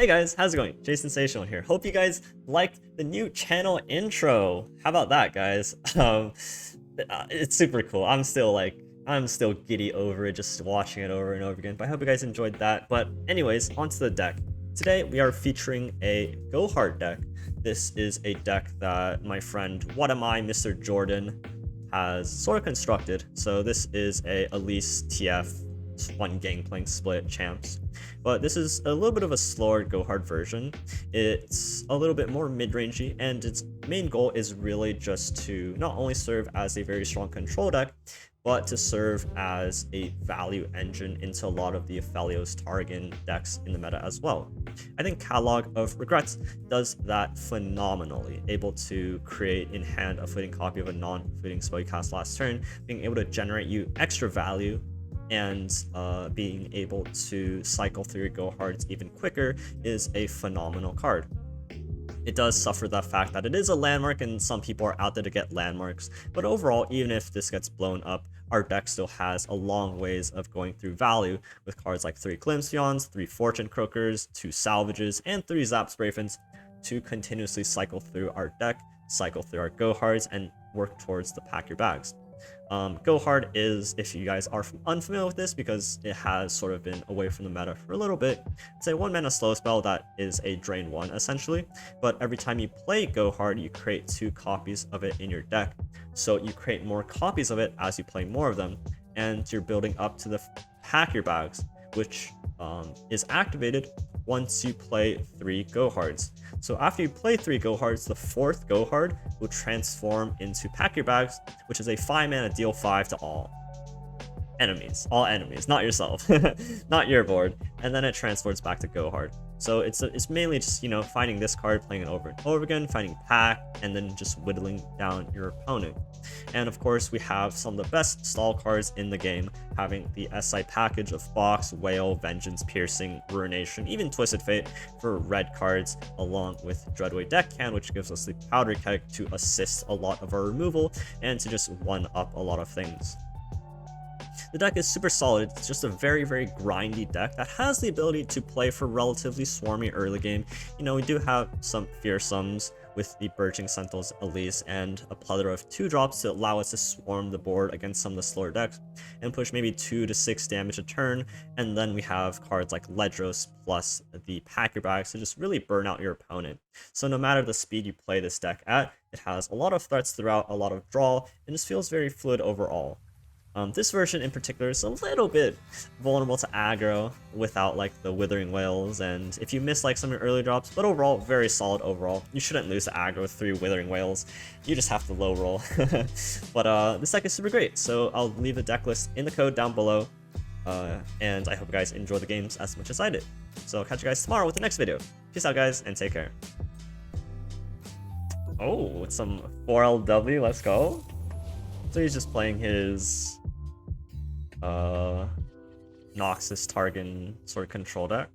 Hey guys, how's it going? Jay Sensational here. Hope you guys liked the new channel intro. How about that, guys? It's super cool. I'm still giddy over it, just watching it over and over again. But I hope you guys enjoyed that. But anyways, onto the deck. Today we are featuring a Go Hard deck. This is a deck that my friend What Am I, Mr. Jordan, has sort of constructed. So this is a Elise TF one Gangplank split champs, but this is a little bit of a slower Go Hard version. It's a little bit more mid-rangey, and its main goal is really just to not only serve as a very strong control deck, but to serve as a value engine into a lot of the Aphleios Targan decks in the meta as well. I think Catalog of Regrets does that phenomenally, able to create in hand a fleeting copy of a non-fleeting spell you cast last turn, being able to generate you extra value, and being able to cycle through your Go Hards even quicker is a phenomenal card. It does suffer the fact that it is a landmark and some people are out there to get landmarks, but overall, even if this gets blown up, our deck still has a long ways of going through value with cards like 3 Glimpseons, 3 Fortune Croakers, 2 Salvages, and 3 Zap Sprayfins to continuously cycle through our deck, cycle through our Go Hards, and work towards the Pack Your Bags. Go Hard is, if you guys are unfamiliar with this, because it has sort of been away from the meta for a little bit, it's a 1 mana slow spell that is a drain 1 essentially, but every time you play Go Hard, you create 2 copies of it in your deck. So you create more copies of it as you play more of them, and you're building up to the Pack Your Bags, which is activated once you play 3 Go Hards. So after you play 3 Go Hards, the 4th Go Hard will transform into Pack Your Bags, which is a 5 mana deal 5 to all enemies, not yourself, not your board, and then it transports back to Go Hard. So it's mainly just, you know, finding this card, playing it over and over again, finding Pack, and then just whittling down your opponent. And of course, we have some of the best stall cards in the game, having the SI package of Box, Whale, Vengeance, Piercing, Ruination, even Twisted Fate for red cards, along with Dreadway Deckhand, which gives us the Powder Keg to assist a lot of our removal and to just one up a lot of things. The deck is super solid. It's just a very, very grindy deck that has the ability to play for relatively swarmy early game. You know, we do have some fearsomes with the Birching Sentinels Elise and a plethora of 2-drops to allow us to swarm the board against some of the slower decks and push maybe 2 to 6 damage a turn. And then we have cards like Ledros plus the Pack Your Bags to just really burn out your opponent. So no matter the speed you play this deck at, it has a lot of threats throughout, a lot of draw, and just feels very fluid overall. This version in particular is a little bit vulnerable to aggro without like the Withering Whales, and if you miss like some of your early drops, but overall very solid overall. You shouldn't lose to aggro with 3 Withering Whales, you just have to low roll. But this deck is super great, so I'll leave the deck list in the code down below, and I hope you guys enjoy the games as much as I did. So I'll catch you guys tomorrow with the next video. Peace out guys, and take care. Oh, it's some 4LW, let's go. So he's just playing his Noxus Targan sort of control deck,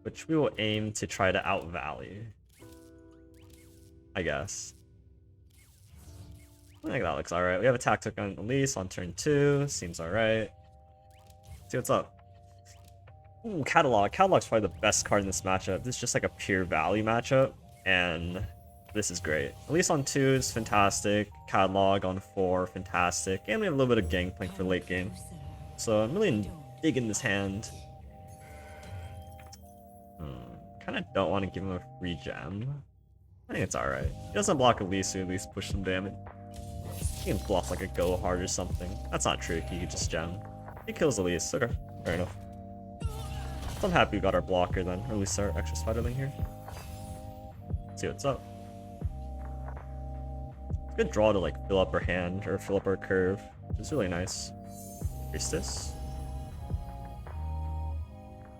which we will aim to try to outvalue, I guess. I think that looks alright. We have a tactic on Elise on turn 2, seems alright. See what's up. Ooh, Catalog. Catalog's probably the best card in this matchup. This is just like a pure value matchup, and this is great. Elise on 2 is fantastic. Catalog on 4, fantastic. And we have a little bit of Gangplank for late game. So I'm really digging this hand. Kind of don't want to give him a free gem. I think it's alright. He doesn't block Elise, so at least push some damage. He can bluff like a Go Hard or something. That's not true, he could just gem. He kills Elise, okay, fair enough. So I'm happy we got our blocker then, or at least our extra Spiderling here. Let's see what's up. Good draw to like fill up our hand or fill up our curve, which is really nice. Priestess.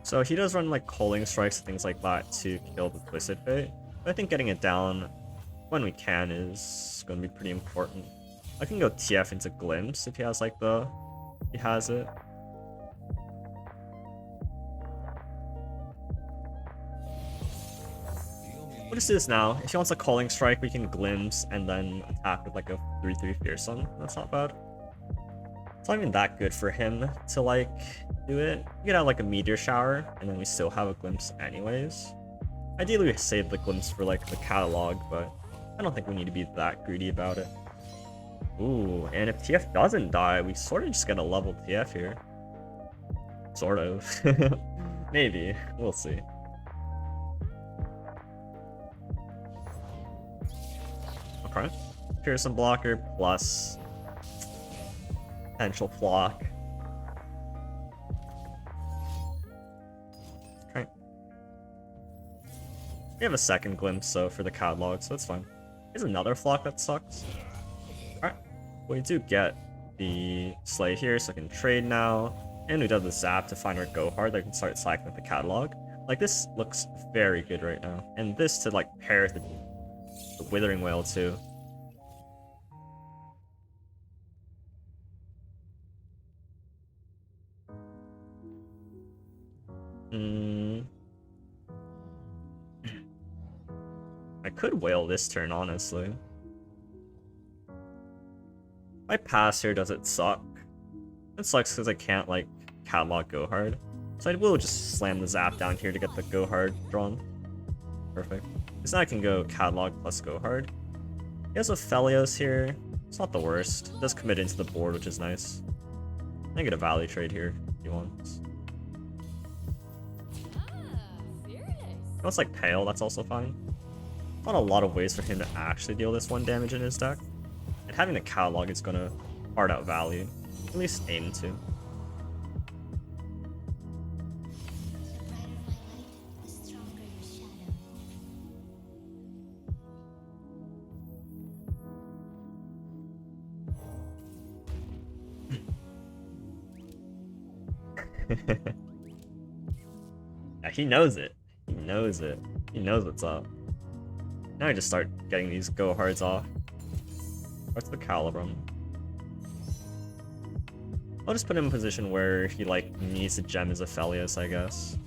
So he does run like Culling Strikes and things like that to kill the Twisted Fate. But I think getting it down when we can is going to be pretty important. I can go TF into Glimpse if he has like he has it. We'll just do this now. If he wants a Culling Strike, we can Glimpse and then attack with like a 3/3 Fearsome. That's not bad. It's not even that good for him to like do it. We could have like a meteor shower, and then we still have a glimpse anyways. Ideally, we save the glimpse for like the catalog, but I don't think we need to be that greedy about it. Ooh, and if TF doesn't die, we sort of just get a level TF here. Sort of. Maybe. We'll see. Okay. Pearson blocker plus potential flock. Okay. We have a second glimpse, so for the catalog, so that's fine. Here's another flock that sucks. Alright. We do get the sleigh here, so I can trade now. And we did the zap to find our go hard that I can start cycling the catalog. Like, this looks very good right now. And this to like pair the withering whale too. I could whale this turn, honestly. If I pass here, does it suck? It sucks because I can't, like, catalog go hard. So I will just slam the zap down here to get the go hard drawn. Perfect. Because now I can go catalog plus go hard. He has Aphleios here. It's not the worst. It does commit into the board, which is nice. I can get a value trade here if he wants. He wants like Pale, that's also fine. Not a lot of ways for him to actually deal this 1 damage in his deck. And having the catalog is gonna hard out value. At least aim to. Yeah, he knows it. He knows it. He knows what's up. Now I just start getting these go hards off. What's the Calibrum? I'll just put him in a position where he like needs to gem his Aphleios, I guess.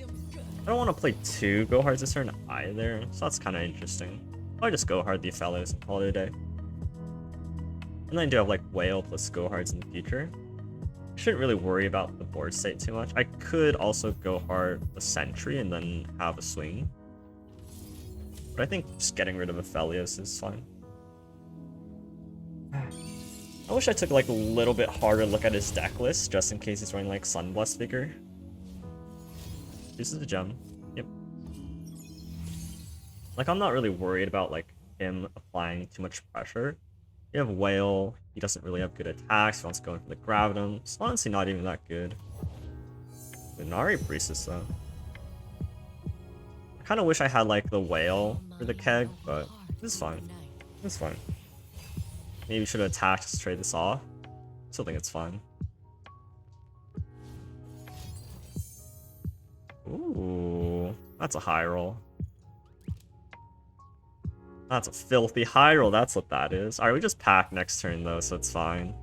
I don't want to play 2 go hards this turn either, so that's kind of interesting. I'll just go hard the Aphleios and call it a day. And then I do have like whale plus go hards in the future. I shouldn't really worry about the board state too much. I could also go hard the sentry and then have a swing. But I think just getting rid of Aphleios is fine. I wish I took like a little bit harder look at his deck list, just in case he's running like Sunblessed Vigor. This is a gem. Yep. Like, I'm not really worried about like him applying too much pressure. You have Whale, he doesn't really have good attacks, he wants to go in for the Gravitum. It's honestly not even that good. Lunari Priestess though. I kind of wish I had like the Whale for the keg, but it's fine. It's fine. Maybe we should have attacked to trade this off. Still think it's fine. Ooh, that's a high roll. That's a filthy high roll, that's what that is. Alright, we just pack next turn though, so it's fine.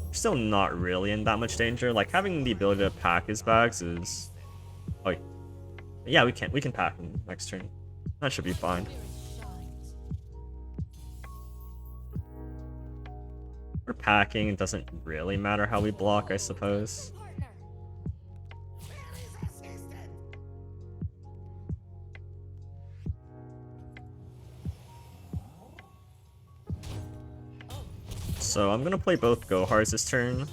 We're still not really in that much danger. Like, having the ability to pack his bags is... Oh, yeah, we can pack him next turn. That should be fine. We're packing, it doesn't really matter how we block, I suppose. So I'm gonna play both Go Hards this turn,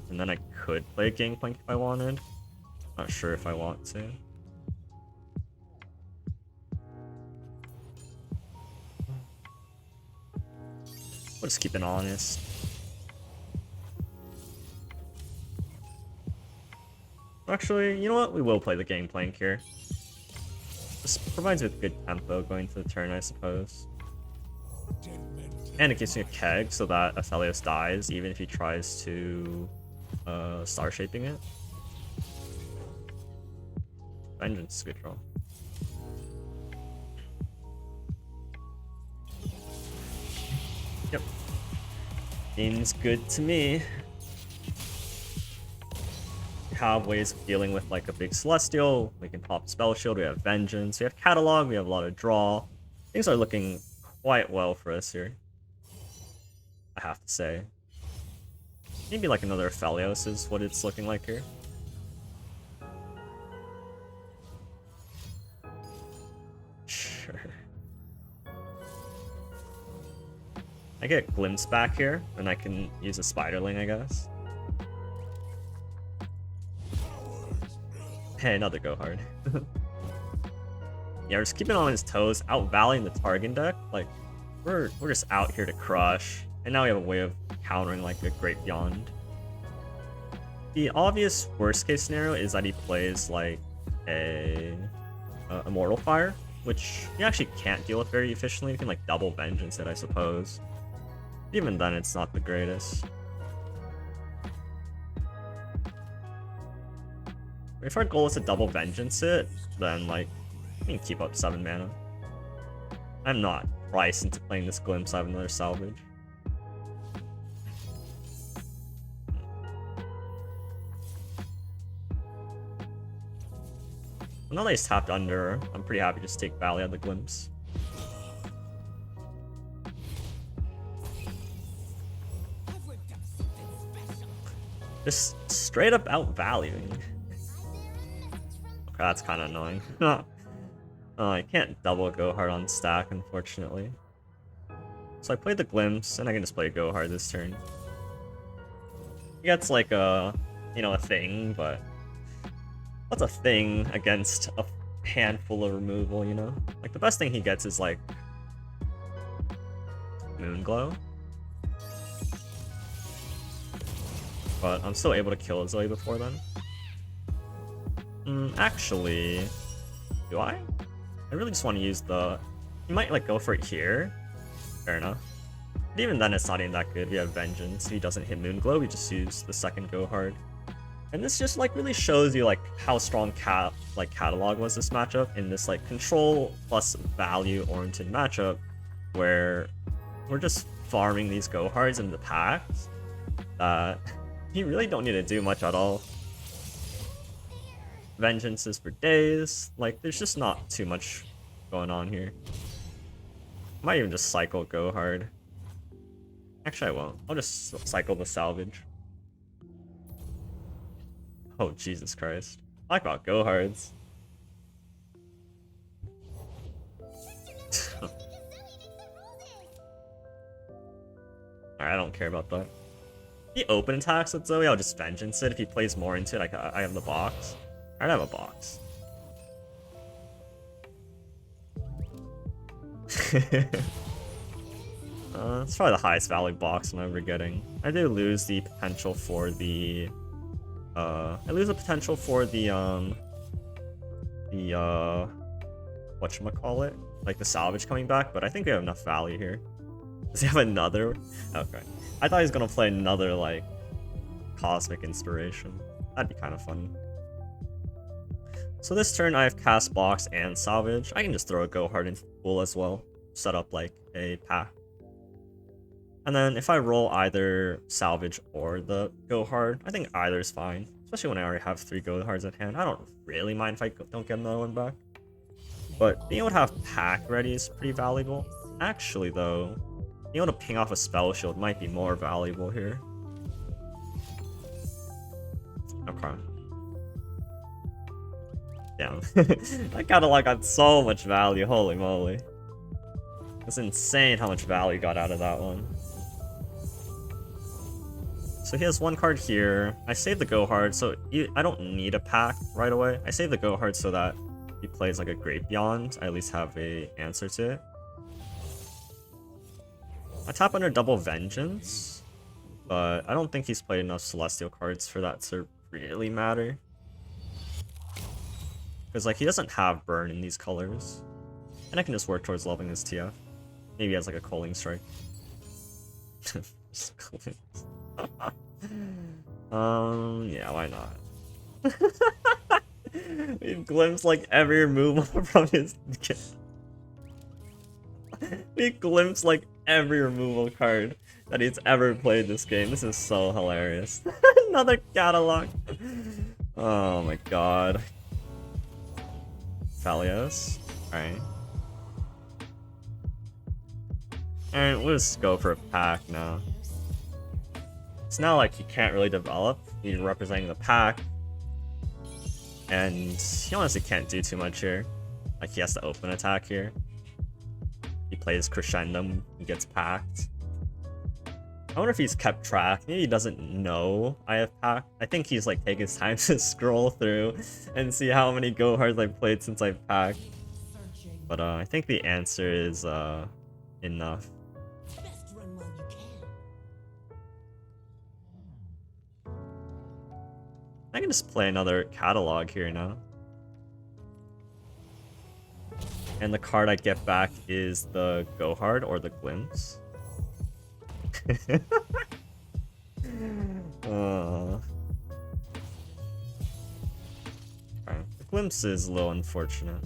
and then I could play Gangplank if I wanted. Not sure if I want to. We'll just keep it honest. Actually, you know what? We will play the Gangplank here. This provides me with good tempo going to the turn, I suppose. And it gives me a keg so that Aphleios dies, even if he tries to star shaping it. Vengeance is a good draw. Yep. Seems good to me. We have ways of dealing with like a big Celestial. We can pop Spell Shield, we have Vengeance, we have Catalog, we have a lot of draw. Things are looking quite well for us here. I have to say. Maybe like another Aphleios is what it's looking like here. Sure. I get Glimpse back here, and I can use a Spiderling, I guess. Hey, another Go Hard. Yeah, we're just keeping on his toes, out-valuing the Target deck. Like, we're just out here to crush, and now we have a way of countering like a Great Beyond. The obvious worst-case scenario is that he plays like a Immortal Fire, which you actually can't deal with very efficiently. You can like double Vengeance it, I suppose. Even then, it's not the greatest. If our goal is to double Vengeance it, then like we can keep up 7 mana. I'm not priced into playing this Glimpse. I have another Salvage. Well, now that he's tapped under, I'm pretty happy to just take Valley out of the Glimpse. Just straight up out-valuing. Okay, that's kind of annoying. Oh, I can't double Go Hard on stack, unfortunately. So I played the Glimpse, and I can just play Go Hard this turn. He gets like a, you know, a thing, but what's a thing against a handful of removal, you know? Like, the best thing he gets is like Moonglow. But I'm still able to kill Zoe before then. Actually, do I? I really just want to use the... You might like go for it here. Fair enough. But even then, it's not even that good. We have Vengeance. If he doesn't hit Moonglow, we just use the second Go Hard. And this just like really shows you like how strong catalog was this matchup in this like control plus value oriented matchup, where we're just farming these Go Hards in the packs that you really don't need to do much at all. Vengeances for days, like there's just not too much going on here. Might even just cycle Go Hard. Actually, I won't. I'll just cycle the Salvage. Oh, Jesus Christ. Talk about Go Hards. Alright, I don't care about that. If he open attacks with Zoe, I'll just Vengeance it. If he plays more into it, I have the box. I have a box. It's probably the highest value box I'm ever getting. I do lose the potential for the whatchamacallit? Like the Salvage coming back, but I think we have enough value here. Does he have another? Okay. I thought he was gonna play another like Cosmic Inspiration. That'd be kind of funny. So this turn I have Cast Box and Salvage. I can just throw a Go Hard into the pool as well. Set up like a pack. And then if I roll either Salvage or the Go Hard, I think either is fine. Especially when I already have 3 Go Hards at hand. I don't really mind if I don't get another one back. But being able to have pack ready is pretty valuable. Actually though, being able to ping off a Spell Shield might be more valuable here. Okay. Damn. That catalog got so much value, holy moly. It's insane how much value got out of that one. So he has 1 card here. I save the Go Hard, so I don't need a pack right away. I save the Go Hard so that he plays like a Great Beyond. I at least have a answer to it. I tap under double Vengeance, but I don't think he's played enough Celestial cards for that to really matter. Because like he doesn't have Burn in these colors. And I can just work towards leveling his TF. Maybe he has like a Culling Strike. Yeah, why not? We glimpse like every removal from his We glimpse like every removal card that he's ever played this game. This is so hilarious. Another catalog. Oh my god. Aphleios. Alright. Alright, we'll just go for a pack now. So now like he can't really develop. He's representing the pack. And he honestly can't do too much here. Like he has to open attack here. He plays Crescendum, he gets packed. I wonder if he's kept track. Maybe he doesn't know I have packed. I think he's like taking his time to scroll through and see how many go hards I've played since I've packed. But I think the answer is enough. I can just play another catalog here now. And the card I get back is the Go Hard or the Glimpse. The Glimpse is a little unfortunate.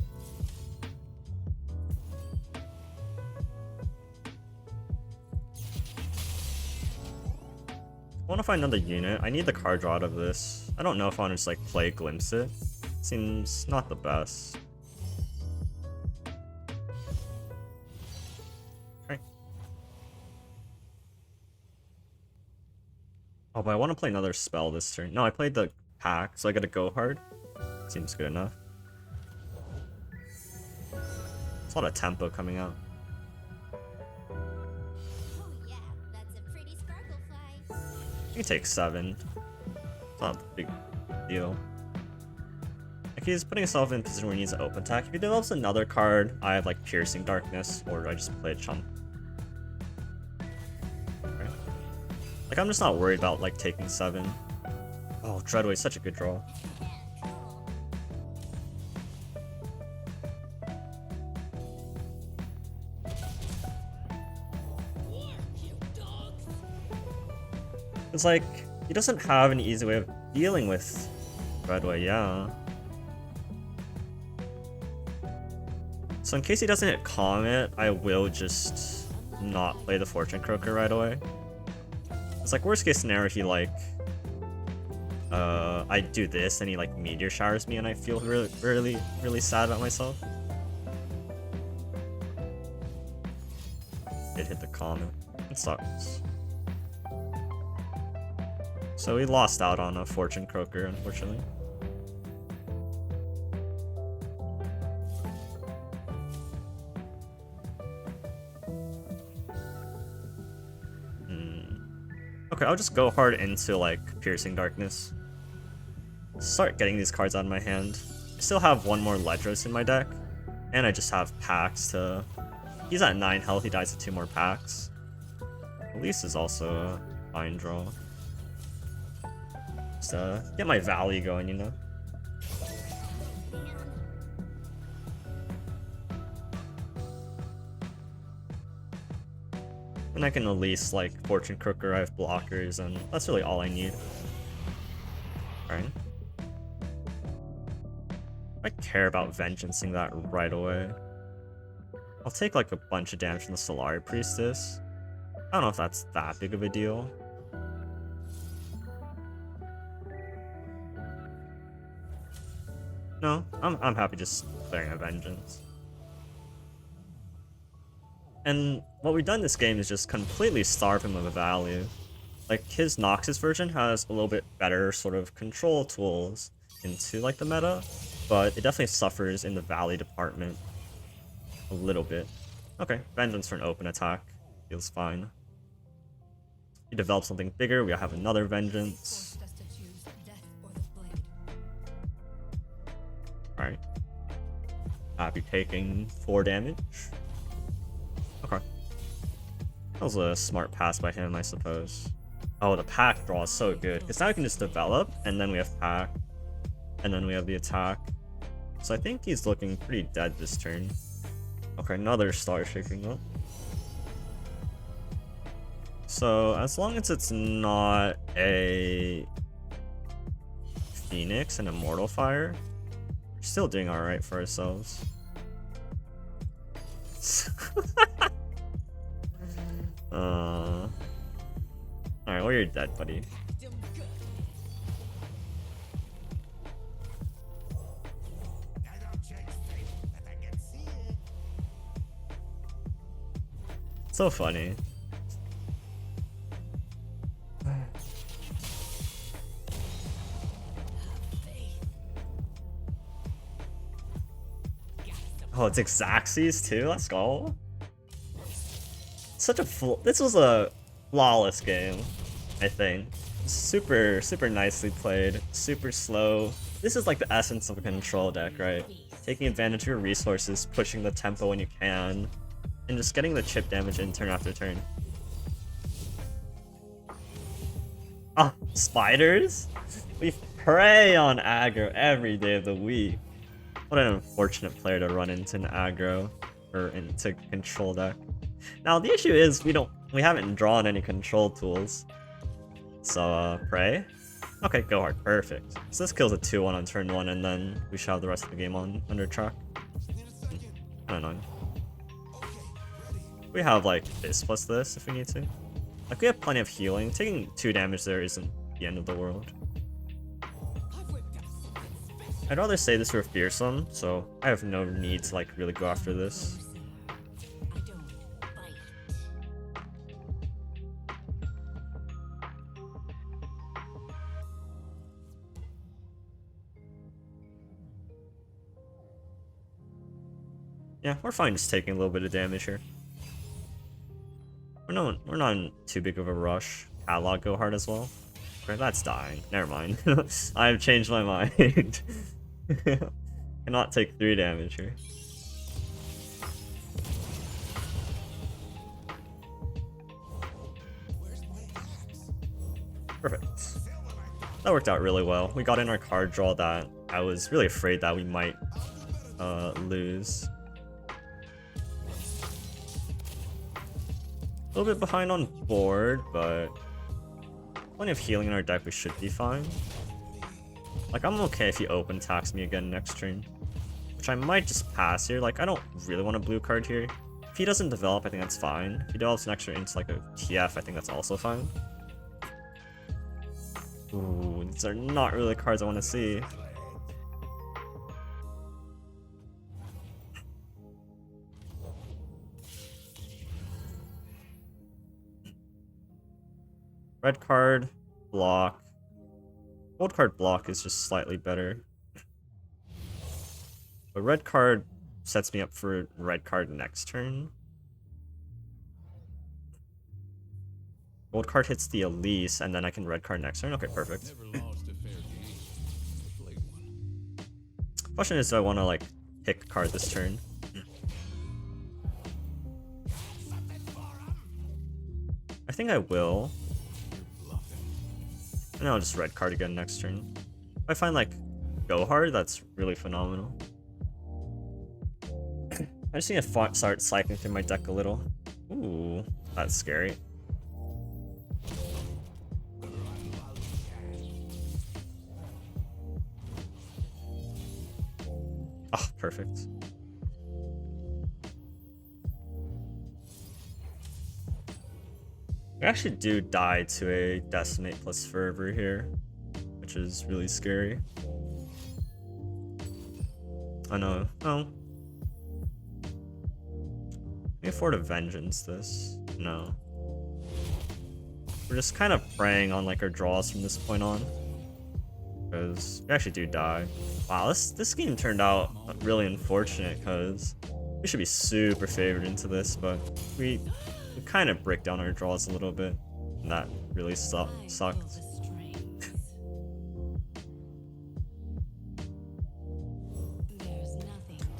I want to find another unit. I need the card draw out of this. I don't know if I want to just like play Glimpse it. Seems not the best. Okay. Oh, but I want to play another spell this turn. No, I played the pack, so I gotta go hard. Seems good enough. There's a lot of tempo coming out. You can take 7. It's not a big deal. Like he's putting himself in a position where he needs to open attack. If he develops another card, I have like Piercing Darkness, or I just play a chump. Okay. Like I'm just not worried about like taking 7. Oh, Dreadway is such a good draw. It's like, he doesn't have an easy way of dealing with Redway, yeah. So in case he doesn't hit Comet, I will just not play the Fortune Croaker right away. It's like worst case scenario, he like, I do this and he like Meteor Showers me and I feel really sad about myself. It hit the Comet. It sucks. So we lost out on a Fortune Croaker, unfortunately. Okay, I'll just go hard into like Piercing Darkness. Start getting these cards out of my hand. I still have one more Ledros in my deck, and I just have packs to... He's at 9 health, he dies to 2 more packs. Elise is also a fine draw. Just get my value going, you know? And I can at least like Fortune Crooker, I have blockers, and that's really all I need. Alright. I care about vengeancing that right away. I'll take like a bunch of damage from the Solari Priestess. I don't know if that's that big of a deal. No, I'm happy just clearing a Vengeance. And what we've done in this game is just completely starve him of a value. Like, his Noxus version has a little bit better sort of control tools into, like, the meta, but it definitely suffers in the value department a little bit. Okay, Vengeance for an open attack. Feels fine. He develops something bigger, we have another Vengeance. Alright. Happy taking 4 damage. Okay. That was a smart pass by him, I suppose. Oh, the pack draw is so good, because now we can just develop, and then we have pack, and then we have the attack. So I think he's looking pretty dead this turn. Okay, another star shaking up. So as long as it's not a Phoenix and Immortal Fire, we're still doing alright for ourselves. Alright, well, you're dead, buddy. So funny. Oh, it's Xaxes too. Let's go. This was a flawless game, I think. Super nicely played. Super slow. This is like the essence of a control deck, right? Taking advantage of your resources, pushing the tempo when you can, and just getting the chip damage in turn after turn. Ah, spiders? We prey on aggro every day of the week. What an unfortunate player to run into an aggro or into control deck. Now the issue is we haven't drawn any control tools. So prey? Okay, go hard, perfect. So this kills a 2-1 on turn 1 and then we should have the rest of the game under track. I don't know. We have like this plus this if we need to. Like we have plenty of healing. Taking 2 damage there isn't the end of the world. I'd rather say this were fearsome, so I have no need to like really go after this. Yeah, we're fine just taking a little bit of damage here. We're not in too big of a rush. Catalog go hard as well. Okay, that's dying. Never mind. I have changed my mind. Cannot take 3 damage here. Perfect. That worked out really well. We got in our card draw that I was really afraid that we might lose. A little bit behind on board, but plenty of healing in our deck, we should be fine. Like, I'm okay if he open attacks me again next turn, which I might just pass here. Like, I don't really want a blue card here. If he doesn't develop, I think that's fine. If he develops an extra into like a TF, I think that's also fine. Ooh, these are not really the cards I want to see. Red card, block. Gold card block is just slightly better. But red card sets me up for red card next turn. Gold card hits the Elise, and then I can red card next turn. Okay, perfect. Question is, do I want to like pick a card this turn? I think I will. And I'll just red card again next turn. If I find like go hard, that's really phenomenal. I just need to start cycling through my deck a little. Ooh, that's scary. Ah, oh, perfect. We actually do die to a Decimate plus Fervor here, which is really scary. Oh no. Oh. Can we afford a Vengeance this? No. We're just kind of preying on like our draws from this point on. Because we actually do die. Wow, this game turned out really unfortunate because we should be super favored into this, but we kind of break down our draws a little bit, and that really sucked.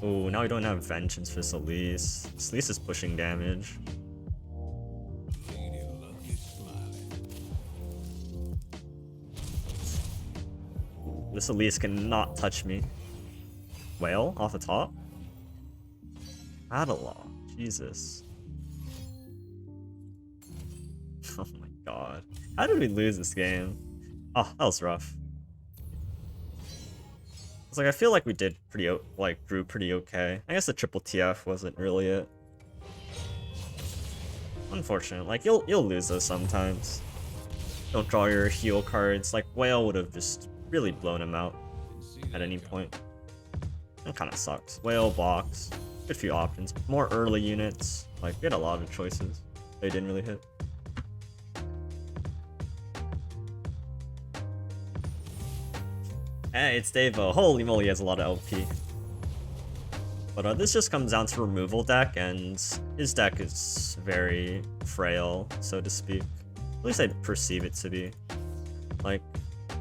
Oh, now we don't have Vengeance for this Elise. This Elise is pushing damage. This Elise cannot touch me. Whale off the top? Catalog. Jesus. Oh my god. How did we lose this game? Oh, that was rough. It's like I feel like we did drew pretty okay. I guess the triple TF wasn't really it. Unfortunate. Like you'll lose those sometimes. Don't draw your heal cards. Like Whale would have just really blown him out at any point. That kind of sucks. Whale, box, good few options. More early units. Like we had a lot of choices. They didn't really hit. Hey, it's Davo. Holy moly, he has a lot of LP. But this just comes down to removal deck, and his deck is very frail, so to speak. At least I perceive it to be. Like,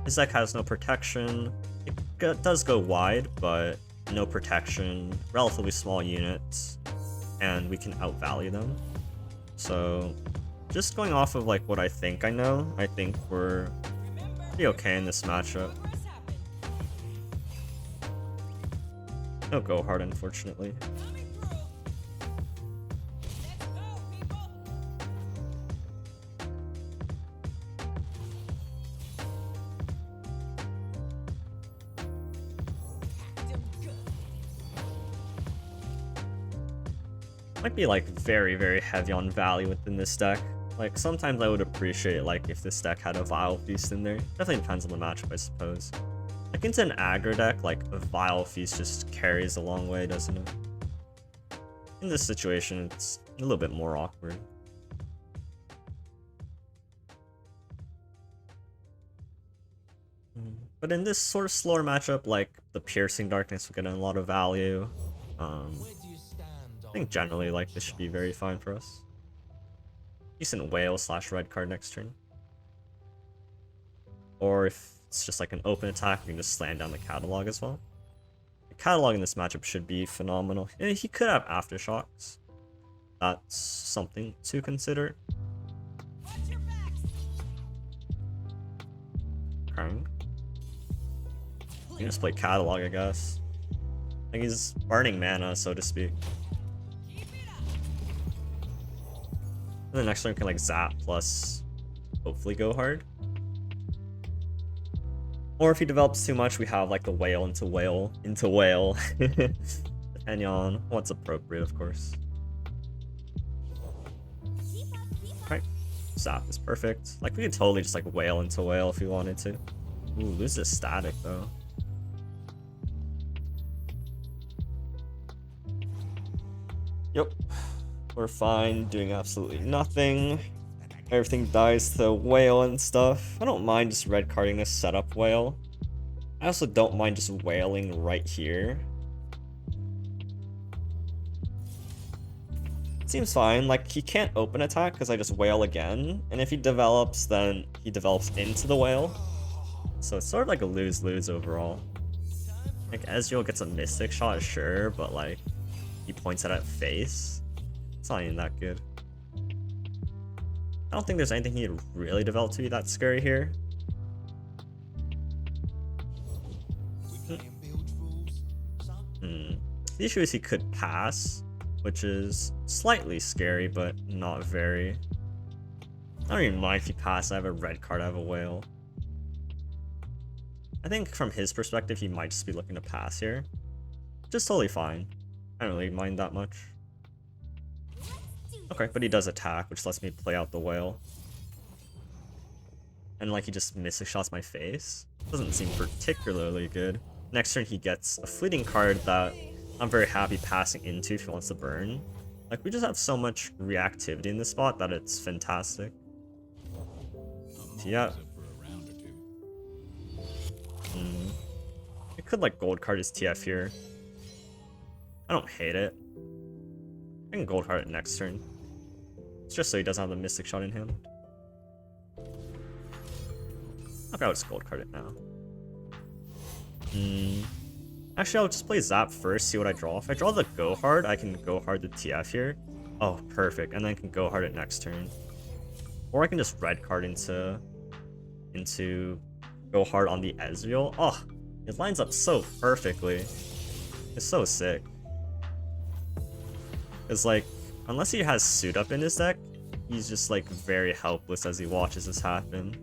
his deck has no protection. It does go wide, but no protection, relatively small units, and we can outvalue them. So, just going off of like what I think I know, I think we're pretty okay in this matchup. No go hard, unfortunately. Might be like very, very heavy on value within this deck. Like sometimes I would appreciate like if this deck had a Vile Feast in there. Definitely depends on the matchup, I suppose. Like into an aggro deck, like a Vile Feast just carries a long way, doesn't it? In this situation, it's a little bit more awkward. But in this sort of slower matchup, like the Piercing Darkness will get a lot of value. I think generally like this should be very fine for us. Decent whale / red card next turn. Or if it's just like an open attack, we can just slam down the catalog as well. The catalog in this matchup should be phenomenal. And he could have aftershocks. That's something to consider. Okay. You can just play catalog, I guess. Like he's burning mana, so to speak. And the next one can like zap plus hopefully go hard. Or if he develops too much, we have like the whale into whale into whale. Depending on what's appropriate, of course. Right. Zap is perfect. Like we could totally just like whale into whale if we wanted to. Ooh, loses static though. Yep. We're fine, doing absolutely nothing. Everything dies to whale and stuff. I don't mind just red carding this setup whale. I also don't mind just whaling right here. Seems fine. Like he can't open attack because I just whale again. And if he develops, then he develops into the whale. So it's sort of like a lose-lose overall. Like Ezreal gets a Mystic Shot, sure, but like he points it at face. It's not even that good. I don't think there's anything he'd really develop to be that scary here. The issue is he could pass, which is slightly scary, but not very. I don't even mind if he passes. I have a red card, I have a whale. I think from his perspective, he might just be looking to pass here. Just totally fine. I don't really mind that much. Okay, but he does attack, which lets me play out the whale. And like he just Mystic Shots my face. Doesn't seem particularly good. Next turn he gets a fleeting card that I'm very happy passing into if he wants to burn. Like we just have so much reactivity in this spot that it's fantastic. Yeah. I could like gold card his TF here. I don't hate it. I can gold card it next turn. It's just so he doesn't have the Mystic Shot in hand. Okay, I'll just gold card it now. Actually, I'll just play Zap first, see what I draw. If I draw the Go Hard, I can Go Hard the TF here. Oh, perfect. And then I can Go Hard it next turn. Or I can just red card into Go Hard on the Ezreal. Oh, it lines up so perfectly. It's so sick. It's like, unless he has Suit Up in his deck, he's just like very helpless as he watches this happen.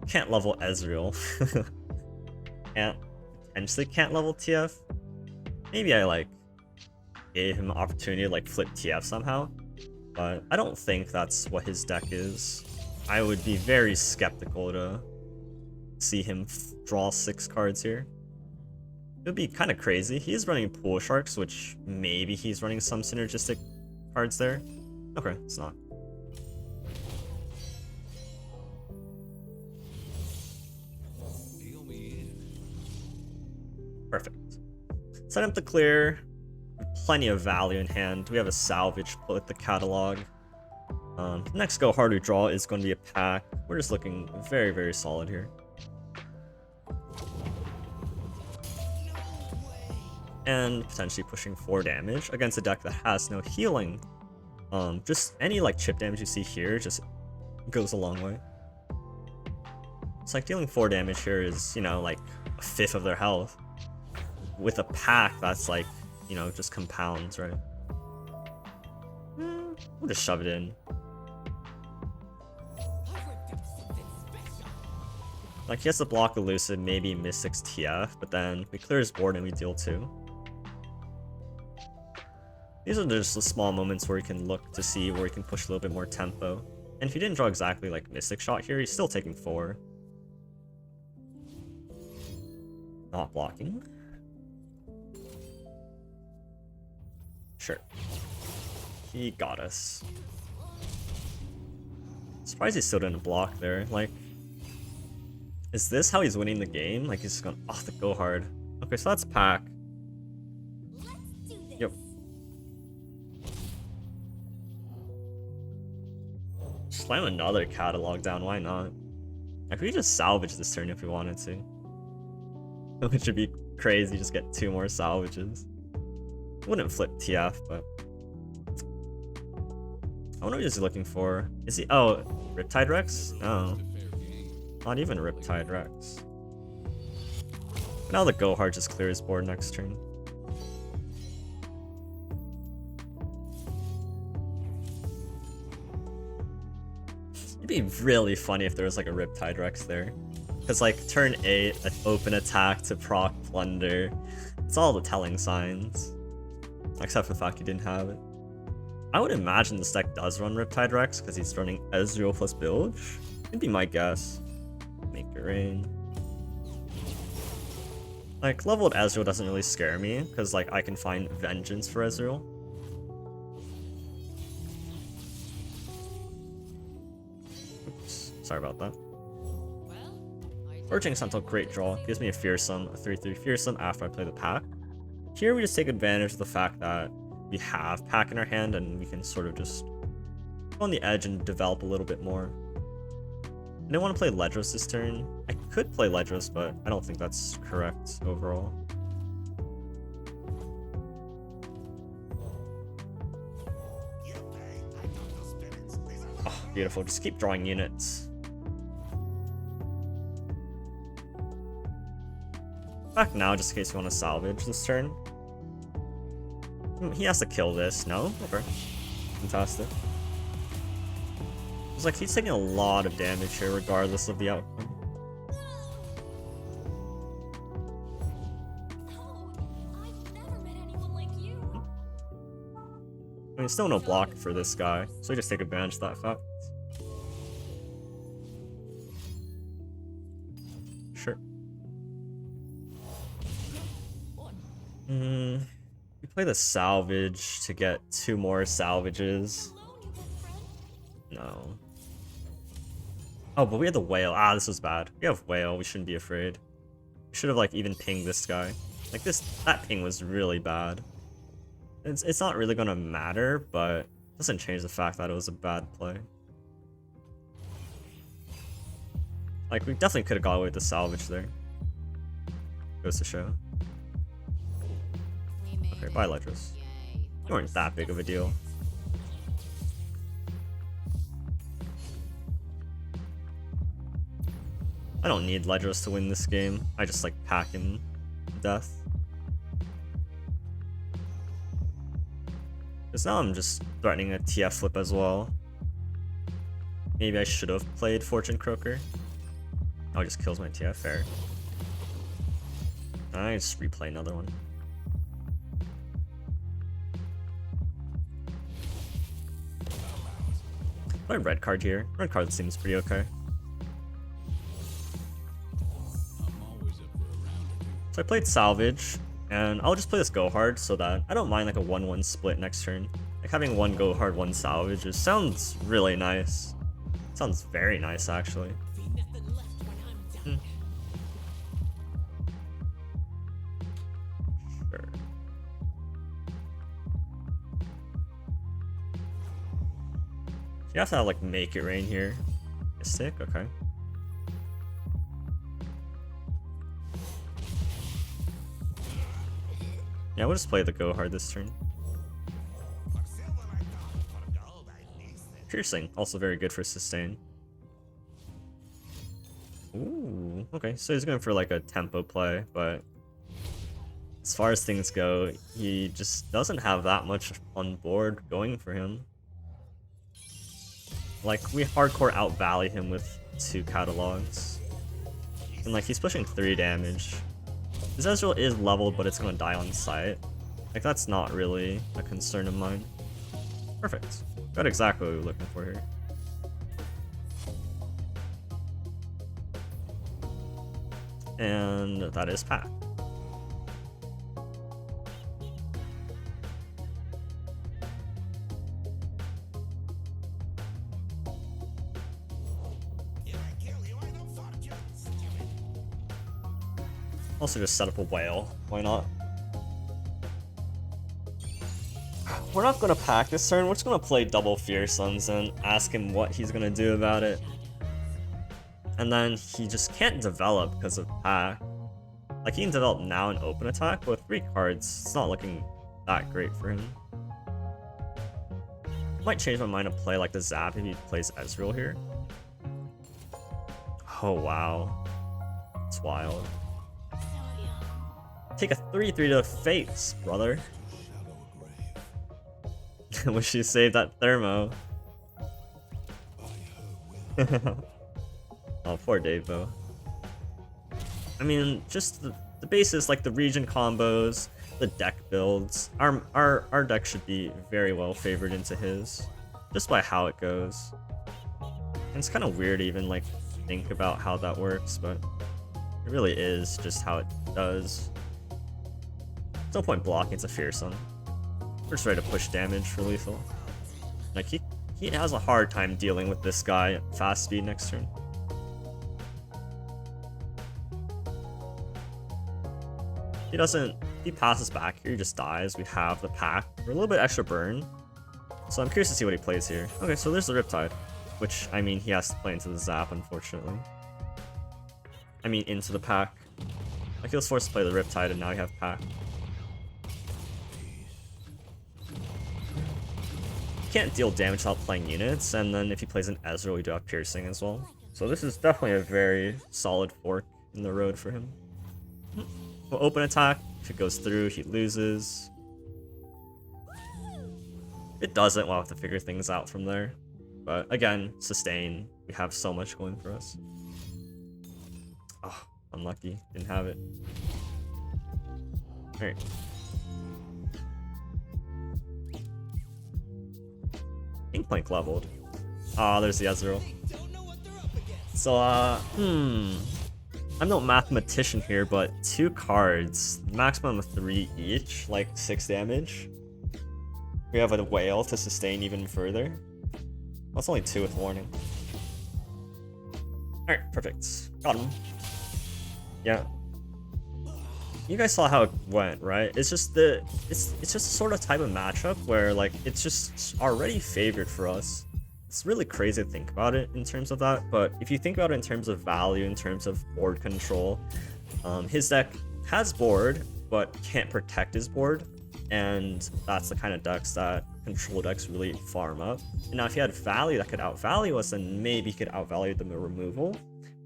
Can't level Ezreal. Potentially can't level TF. Maybe I like gave him an opportunity to like flip TF somehow, but I don't think that's what his deck is. I would be very skeptical to see him draw 6 cards here. It would be kind of crazy. He is running Pool Sharks, which maybe he's running some synergistic cards there. Okay, it's not. Perfect. Set up the clear. Plenty of value in hand. We have a salvage with the catalog. Next go hard we draw is going to be a pack. We're just looking very, very solid here. And potentially pushing 4 damage against a deck that has no healing. Just any like chip damage you see here just goes a long way. It's like dealing 4 damage here is, you know, like a fifth of their health. With a pack that's like, you know, just compounds, right? We'll just shove it in. Like he has to block Elusive, maybe Mystic's TF, but then we clear his board and we deal 2. These are just the small moments where you can look to see where you can push a little bit more tempo. And if you didn't draw exactly like Mystic Shot here, he's still taking 4. Not blocking. Sure. He got us. Surprised he still didn't block there. Like, is this how he's winning the game? Like he's just going off the go hard. Okay, so that's pack. Yep. Slam another catalog down, why not? Like we could just salvage this turn if we wanted to. Which would be crazy, just get 2 more salvages. Wouldn't flip TF, but I wonder what he's looking for. Is he Riptide Rex? No. Not even Riptide Rex. But now the go hard just clears board next turn. It'd be really funny if there was like a Riptide Rex there. Because like turn 8, an open attack to proc Plunder. It's all the telling signs. Except for the fact he didn't have it. I would imagine this deck does run Riptide Rex because he's running Ezreal plus Bilge. It'd be my guess. Make it rain. Like, leveled Ezreal doesn't really scare me because like I can find Vengeance for Ezreal. Oops, sorry about that. Urging Sentinel, great draw. Gives me a fearsome, a 3/3 fearsome after I play the pack. Here we just take advantage of the fact that we have pack in our hand and we can sort of just go on the edge and develop a little bit more. I didn't want to play Ledros this turn. I could play Ledros, but I don't think that's correct overall. Oh, beautiful. Just keep drawing units. Back now, just in case you want to salvage this turn. He has to kill this. No? Okay. Fantastic. It's like he's taking a lot of damage here, regardless of the outcome. I mean, still no block for this guy, so we just take advantage of that fact. Sure. We play the salvage to get 2 more salvages. No. Oh, but we had the whale. Ah, this was bad. We have whale. We shouldn't be afraid. We should have like even pinged this guy. Like that ping was really bad. It's not really gonna matter, but it doesn't change the fact that it was a bad play. Like we definitely could have got away with the salvage there. Goes to show. Okay, bye Ledros. You weren't that big of a deal. I don't need Ledros to win this game. I just like pack him to death. Because now I'm just threatening a TF flip as well. Maybe I should have played Fortune Croaker. Oh, it just kills my TF, fair. I just replay another one. Play red card here. Red card seems pretty okay. So I played salvage, and I'll just play this go hard so that I don't mind like a 1-1 split next turn. Like having 1 go hard, 1 salvage just sounds really nice. Sounds very nice actually. You have to have, like, make it rain here. Stick? Okay. Yeah, we'll just play the go hard this turn. Piercing, also very good for sustain. Ooh, okay, so he's going for like a tempo play, but as far as things go, he just doesn't have that much on board going for him. Like, we hardcore out-value him with 2 catalogs. And like, he's pushing 3 damage. His Ezreal is leveled, but it's gonna die on sight. Like, that's not really a concern of mine. Perfect. Got exactly what we were looking for here. And that is pack. Also just set up a whale. Why not? We're not gonna pack this turn, we're just gonna play double Fearsuns and ask him what he's gonna do about it. And then he just can't develop because of pack. Like, he can develop now and open attack, but with 3 cards, it's not looking that great for him. Might change my mind to play like the Zap if he plays Ezreal here. Oh wow. It's wild. Take a 3-3 to the face, brother. Wish you saved that thermo. Oh, poor Davo. I mean, just the basis, like the region combos, the deck builds. Our deck should be very well favored into his, just by how it goes. And it's kind of weird to even like think about how that works, but it really is just how it does. No point blocking, it's a Fearsun. We're just ready to push damage for lethal. Like, he has a hard time dealing with this guy at fast speed next turn. He passes back here, he just dies. We have the pack. We're a little bit extra burn. So I'm curious to see what he plays here. Okay, so there's the Riptide. Which, I mean, he has to play into the Zap, unfortunately. I mean, into the pack. Like, he was forced to play the Riptide, and now we have pack. Can't deal damage without playing units, and then if he plays an Ezreal, we do have piercing as well. So this is definitely a very solid fork in the road for him. We'll open attack. If it goes through, he loses. If it doesn't, we'll have to figure things out from there. But again, sustain. We have so much going for us. Oh, unlucky. Didn't have it. Alright. Plank leveled. Ah, there's the Ezreal. So, I'm no mathematician here, but 2 cards, maximum of 3 each, like 6 damage. We have a whale to sustain even further. That's only 2 with warning. Alright, perfect. Got him. Yeah. You guys saw how it went, right? It's just it's just a sort of type of matchup where like it's just already favored for us. It's really crazy to think about it in terms of that, but if you think about it in terms of value, in terms of board control, his deck has board but can't protect his board, and that's the kind of decks that control decks really farm up. And now if he had value that could outvalue us, then maybe he could outvalue the removal,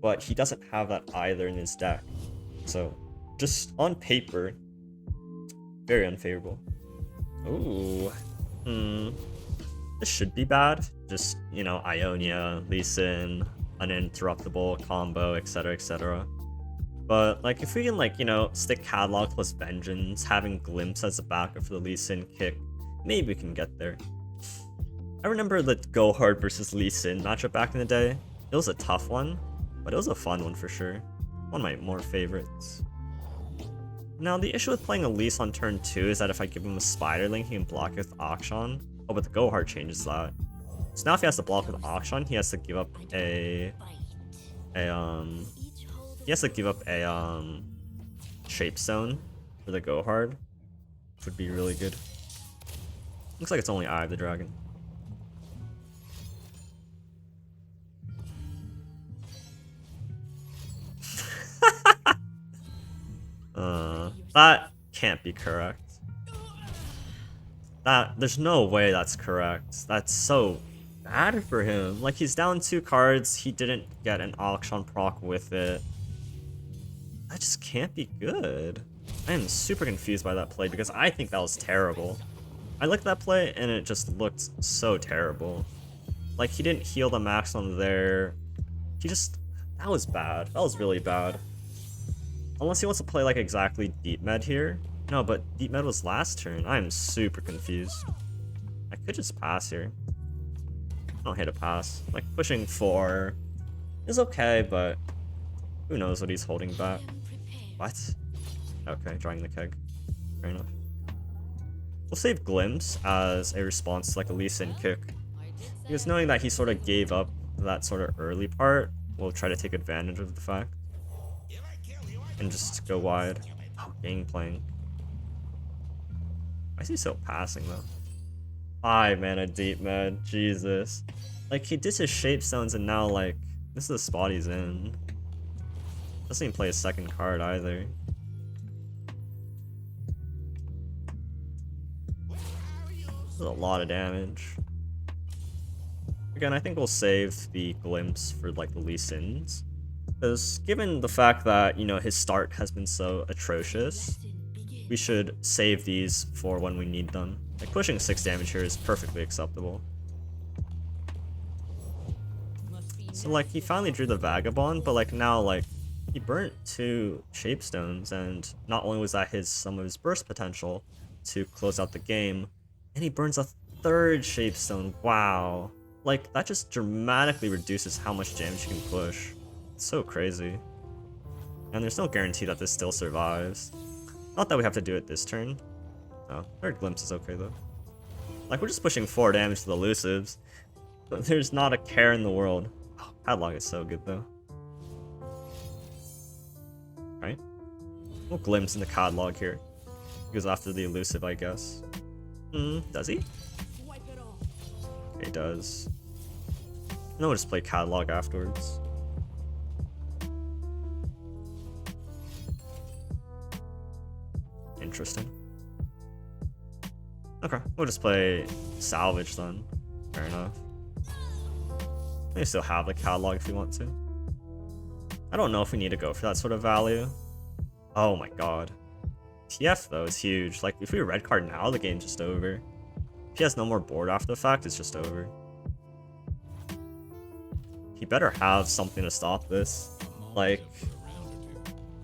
but he doesn't have that either in his deck. So just on paper, very unfavorable. Ooh, this should be bad. Just, you know, Ionia, Lee Sin, uninterruptible combo, etc, etc. But like, if we can like, you know, stick Catalog plus Vengeance, having Glimpse as a backup for the Lee Sin kick, maybe we can get there. I remember the Go Hard versus Lee Sin matchup back in the day. It was a tough one, but it was a fun one for sure. One of my more favorites. Now, the issue with playing Elise on turn 2 is that if I give him a Spiderling, he can block it with Akshan. Oh, but the Go Hard changes that. So now if he has to block with Akshan, he has to give up a Shape Stone for the Go Hard, which would be really good. Looks like it's only Eye of the Dragon. That can't be correct. There's no way that's correct. That's so bad for him. Like, he's down 2 cards, he didn't get an Akshan proc with it. That just can't be good. I am super confused by that play because I think that was terrible. I looked at that play and it just looked so terrible. Like, he didn't heal the max on there. That was bad. That was really bad. Unless he wants to play like exactly deep med here. No, but deep med was last turn. I am super confused. I could just pass here. I don't hate a pass. Like, pushing 4 is okay, but who knows what he's holding back. What? Okay, drawing the keg. Fair enough. We'll save Glimpse as a response to like a Lee Sin kick. Because knowing that he sort of gave up that sort of early part, we'll try to take advantage of the fact. And just go wide. Oh, Gangplank. Why is he so passing though? 5 mana deep med, Jesus. Like, he did his shape stones and now like, this is the spot he's in. Doesn't even play a second card either. This is a lot of damage. Again, I think we'll save the Glimpse for like the Lee Sins. Because given the fact that, you know, his start has been so atrocious, we should save these for when we need them. Like, pushing 6 damage here is perfectly acceptable. So like, he finally drew the Vagabond, but like now, like, he burnt 2 Shapestones, and not only was that some of his burst potential to close out the game, and he burns a 3rd Shapestone. Wow. Like, that just dramatically reduces how much damage you can push. It's so crazy. And there's no guarantee that this still survives. Not that we have to do it this turn. Oh, 3rd Glimpse is okay though. Like, we're just pushing 4 damage to the elusives. But there's not a care in the world. Oh, Padlock is so good though. Right? We'll Glimpse in the Cadlog here. He goes after the elusive, I guess. Does he? Okay, he does. And then we'll just play Cadlog afterwards. Interesting. Okay, we'll just play Salvage then. Fair enough. We still have the Catalog if we want to. I don't know if we need to go for that sort of value. Oh my god. TF though is huge. Like, if we red card now, the game's just over. If he has no more board after the fact, it's just over. He better have something to stop this. Like,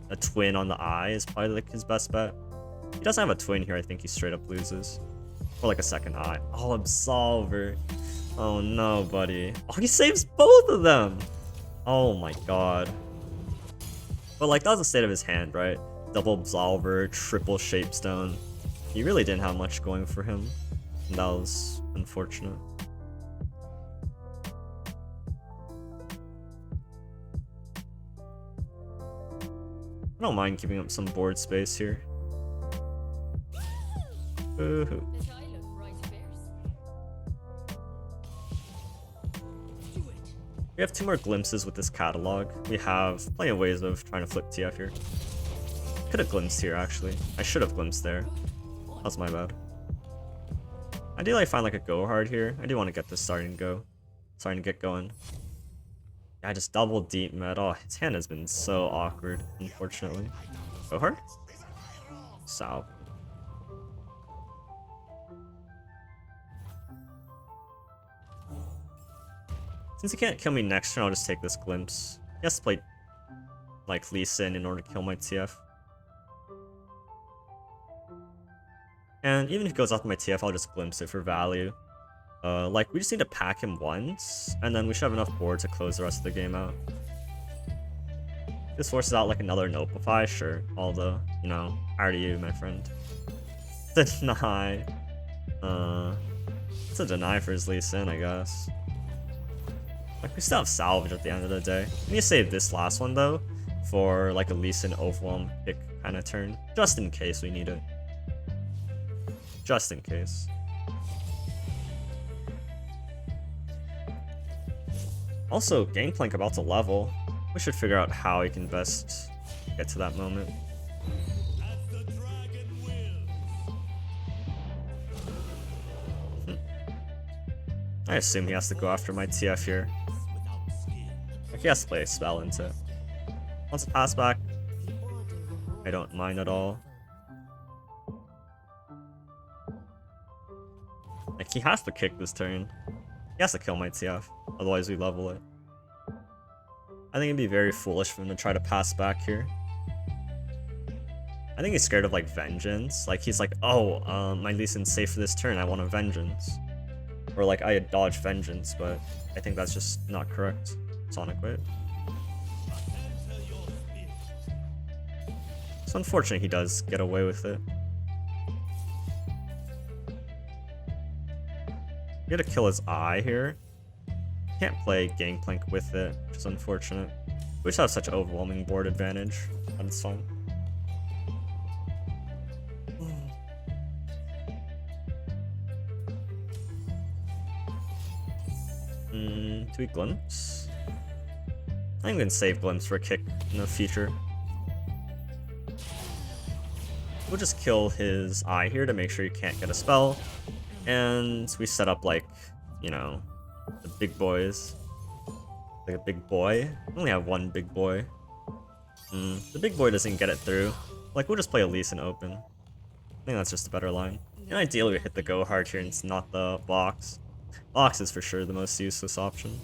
a twin on the eye is probably like his best bet. He doesn't have a twin here, I think he straight up loses. Or like a second eye. Oh, Absolver. Oh no, buddy. Oh, he saves both of them! Oh my god. But like, that was the state of his hand, right? Double Absolver, triple Shapestone. He really didn't have much going for him. And that was unfortunate. I don't mind giving up some board space here. Woohoo. We have 2 more glimpses with this catalog. We have plenty of ways of trying to flip TF here. Could have glimpsed here, actually. I should have glimpsed there. That's my bad. Ideally, I find like a go hard here. I do want to get this starting to get going. Yeah, I just double deep med. Oh, his hand has been so awkward, unfortunately. Go hard? Salve. Since he can't kill me next turn, I'll just take this glimpse. He has to play like Lee Sin in order to kill my TF. And even if he goes after my TF, I'll just glimpse it for value. Like, we just need to pack him once, and then we should have enough board to close the rest of the game out. This forces out like another Nopify, sure. All the, you know, RDU, my friend. Deny. It's a deny for his Lee Sin, I guess. Like, we still have salvage at the end of the day. We need to save this last one though for like a Lee Sin overwhelm pick kind of turn, just in case we need it. Just in case. Also, Gangplank about to level. We should figure out how he can best get to that moment. I assume he has to go after my TF here. Like, he has to play a spell into it. Wants to pass back. I don't mind at all. Like, he has to kick this turn. He has to kill my TF, otherwise we level it. I think it'd be very foolish for him to try to pass back here. I think he's scared of like vengeance. Like he's like, oh, my Lee Sin's safe for this turn, I want a vengeance. Or like I dodge vengeance, but I think that's just not correct. Sonic Wave. It's unfortunate he does get away with it. We gotta kill his eye here. Can't play Gangplank with it, which is unfortunate. We just have such overwhelming board advantage, but it's fine. Do we Glimpse? I think we can save Glimpse for a kick in the future. We'll just kill his eye here to make sure he can't get a spell. And we set up like, you know, the big boys. Like a big boy. We only have one big boy. The big boy doesn't get it through. Like, we'll just play a Lee Sin open. I think that's just a better line. And ideally we hit the Go Hard here and it's not the box. Box is for sure the most useless option.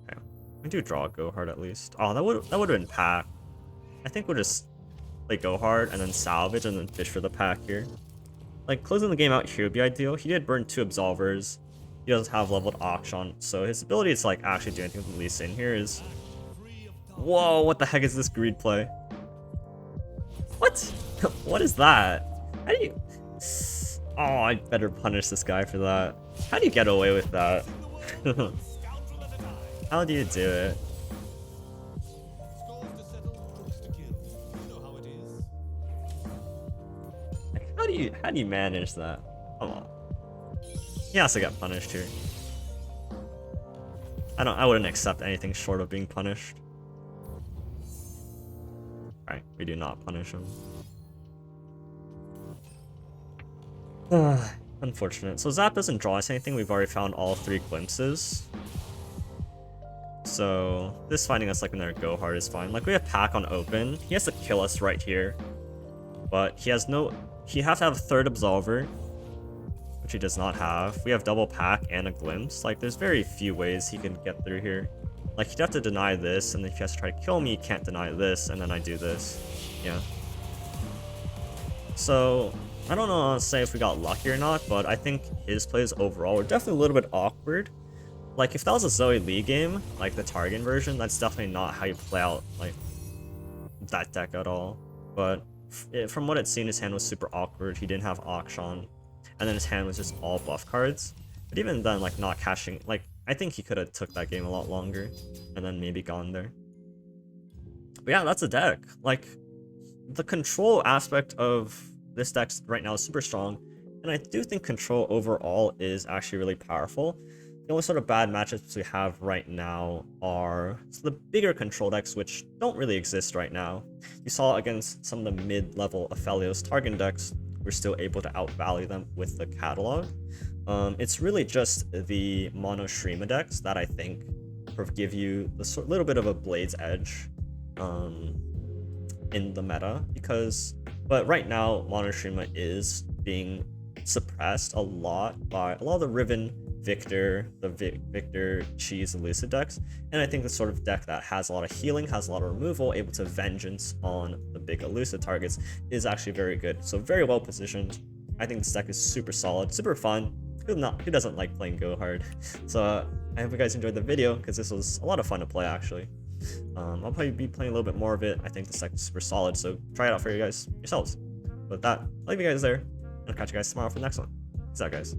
Okay. We do draw a Go Hard at least. Oh, that would have been pack. I think we'll just play Go Hard and then salvage and then fish for the pack here. Like, closing the game out here would be ideal. He did burn 2 Absolvers. He doesn't have leveled Akshan, so his ability to like actually do anything with Lee Sin here is... Whoa, what the heck is this greed play? What? What is that? How do you... Oh, I better punish this guy for that. How do you get away with that? How do you do it? Like, how do you manage that? Come on. He has to get punished here. I wouldn't accept anything short of being punished. Alright, we do not punish him. Unfortunate. So Zap doesn't draw us anything. We've already found all 3 glimpses. So this finding us like in their Go Hard is fine. Like, we have Pack on open. He has to kill us right here. But he has no... He has to have a 3rd Absolver, which he does not have. We have double Pack and a Glimpse. Like, there's very few ways he can get through here. Like, he'd have to deny this, and then if he has to try to kill me, he can't deny this, and then I do this. Yeah. So, I don't know how to say if we got lucky or not, but I think his plays overall were definitely a little bit awkward. Like, if that was a Zoe Lee game, like the Target version, that's definitely not how you play out, like, that deck at all. But from what it seemed, his hand was super awkward. He didn't have Akshan, and then his hand was just all buff cards. But even then, like, not cashing, like, I think he could have took that game a lot longer, and then maybe gone there. But yeah, that's a deck. Like, the control aspect of this deck right now is super strong, and I do think control overall is actually really powerful. The only sort of bad matchups we have right now are the bigger control decks, which don't really exist right now. You saw against some of the mid-level Aphleios Target decks, we're still able to outvalue them with the catalog. It's really just the mono Shrima decks that I think give you the little bit of a Blade's edge in the meta, but right now mono Shrima is being suppressed a lot by a lot of the Riven, Victor, Victor, Cheese, and Lucid decks, and I think the sort of deck that has a lot of healing, has a lot of removal, able to vengeance on the big elusive targets is actually very good. So very well positioned. I think this deck is super solid, super fun. Who doesn't like playing Go Hard? So I hope you guys enjoyed the video, because this was a lot of fun to play actually. I'll probably be playing a little bit more of it. I think this deck is super solid, so try it out for you guys yourselves. With that, I'll leave you guys there. I'll catch you guys tomorrow for the next one. Peace out, guys.